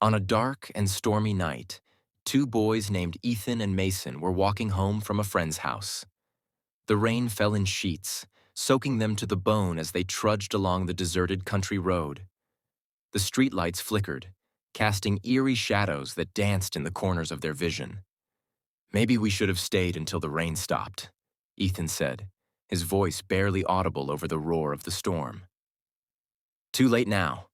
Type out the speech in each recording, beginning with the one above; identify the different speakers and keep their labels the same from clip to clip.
Speaker 1: On a dark and stormy night, two boys named Ethan and Mason were walking home from a friend's house. The rain fell in sheets, soaking them to the bone as they trudged along the deserted country road. The streetlights flickered, casting eerie shadows that danced in the corners of their vision. "Maybe we should have stayed until the rain stopped," Ethan said, his voice barely audible over the roar of the storm. "Too late now,"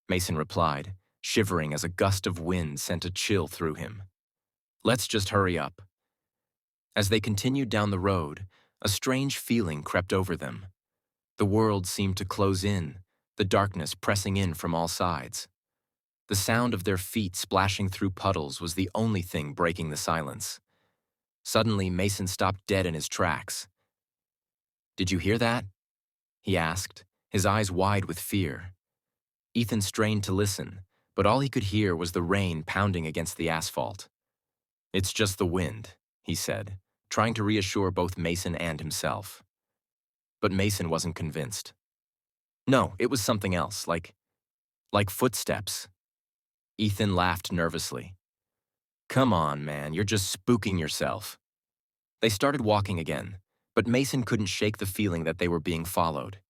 Speaker 1: Mason replied, shivering as a gust of wind sent a chill through him. "Let's just hurry up." As they continued down the road, a strange feeling crept over them. The world seemed to close in, the darkness pressing in from all sides. The sound of their feet splashing through puddles was the only thing breaking the silence. Suddenly, Mason stopped dead in his tracks. "Did you hear that?" he asked, his eyes wide with fear. Ethan strained to listen, but all he could hear was the rain pounding against the asphalt. "It's just the wind," he said, trying to reassure both Mason and himself. But Mason wasn't convinced. "No, it was something else, like footsteps." Ethan laughed nervously. "Come on, man, you're just spooking yourself." They started walking again, but Mason couldn't shake the feeling that they were being followed.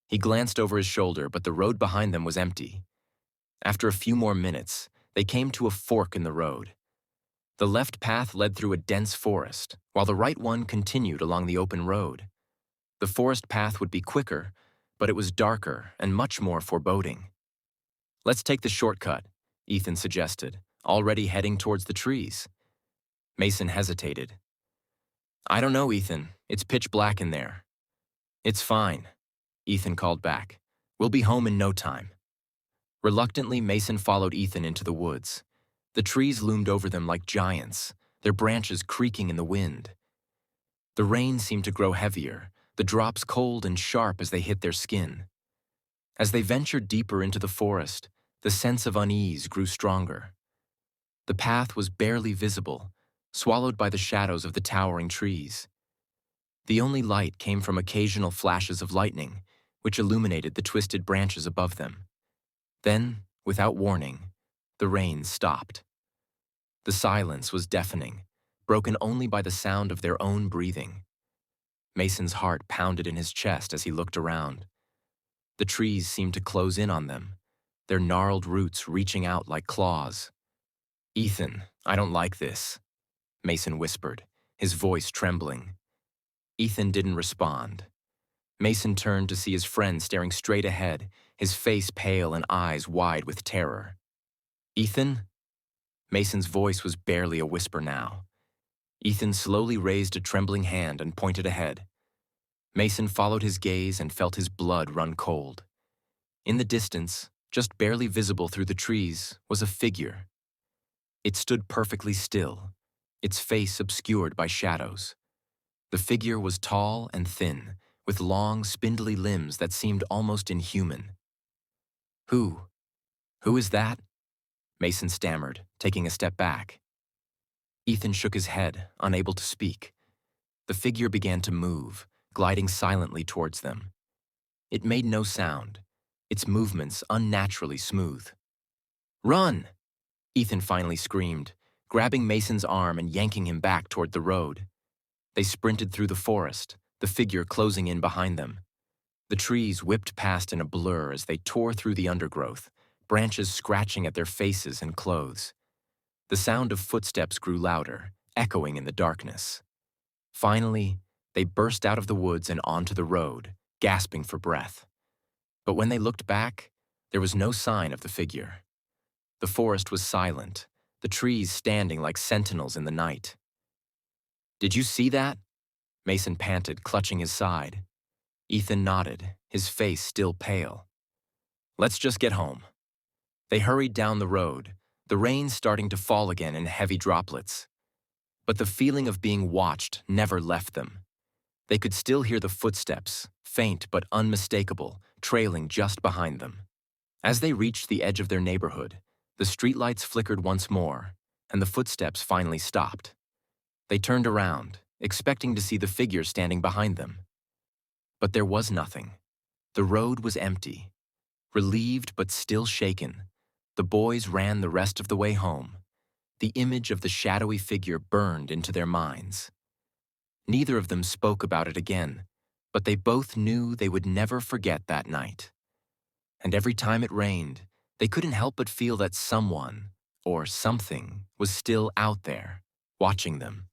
Speaker 1: He glanced over his shoulder, but the road behind them was empty. After a few more minutes, they came to a fork in the road. The left path led through a dense forest, while the right one continued along the open road. The forest path would be quicker, but it was darker and much more foreboding. "Let's take the shortcut," Ethan suggested, already heading towards the trees. Mason hesitated. "I don't know, Ethan. It's pitch black in there." "It's fine," Ethan called back. "We'll be home in no time." Reluctantly, Mason followed Ethan into the woods. The trees loomed over them like giants, their branches creaking in the wind. The rain seemed to grow heavier, the drops cold and sharp as they hit their skin. As they ventured deeper into the forest, the sense of unease grew stronger. The path was barely visible, swallowed by the shadows of the towering trees. The only light came from occasional flashes of lightning, which illuminated the twisted branches above them. Then, without warning, the rain stopped. The silence was deafening, broken only by the sound of their own breathing. Mason's heart pounded in his chest as he looked around. The trees seemed to close in on them, their gnarled roots reaching out like claws. "Ethan, I don't like this," Mason whispered, his voice trembling. Ethan didn't respond. Mason turned to see his friend staring straight ahead, his face pale and eyes wide with terror. "Ethan?" Mason's voice was barely a whisper now. Ethan slowly raised a trembling hand and pointed ahead. Mason followed his gaze and felt his blood run cold. In the distance, just barely visible through the trees, was a figure. It stood perfectly still, its face obscured by shadows. The figure was tall and thin, with long, spindly limbs that seemed almost inhuman. "Who? Who is that?" Mason stammered, taking a step back. Ethan shook his head, unable to speak. The figure began to move, gliding silently towards them. It made no sound, its movements unnaturally smooth. "Run!" Ethan finally screamed, grabbing Mason's arm and yanking him back toward the road. They sprinted through the forest, the figure closing in behind them. The trees whipped past in a blur as they tore through the undergrowth, branches scratching at their faces and clothes. The sound of footsteps grew louder, echoing in the darkness. Finally, they burst out of the woods and onto the road, gasping for breath. But when they looked back, there was no sign of the figure. The forest was silent, the trees standing like sentinels in the night. "Did you see that?" Mason panted, clutching his side. Ethan nodded, his face still pale. "Let's just get home." They hurried down the road, the rain starting to fall again in heavy droplets. But the feeling of being watched never left them. They could still hear the footsteps, faint but unmistakable, trailing just behind them. As they reached the edge of their neighborhood, the streetlights flickered once more, and the footsteps finally stopped. They turned around, expecting to see the figure standing behind them. But there was nothing. The road was empty. Relieved but still shaken, The boys ran the rest of the way home. The image of the shadowy figure burned into their minds. Neither of them spoke about it again, but they both knew they would never forget that night. And every time it rained, they couldn't help but feel that someone, or something, was still out there, watching them.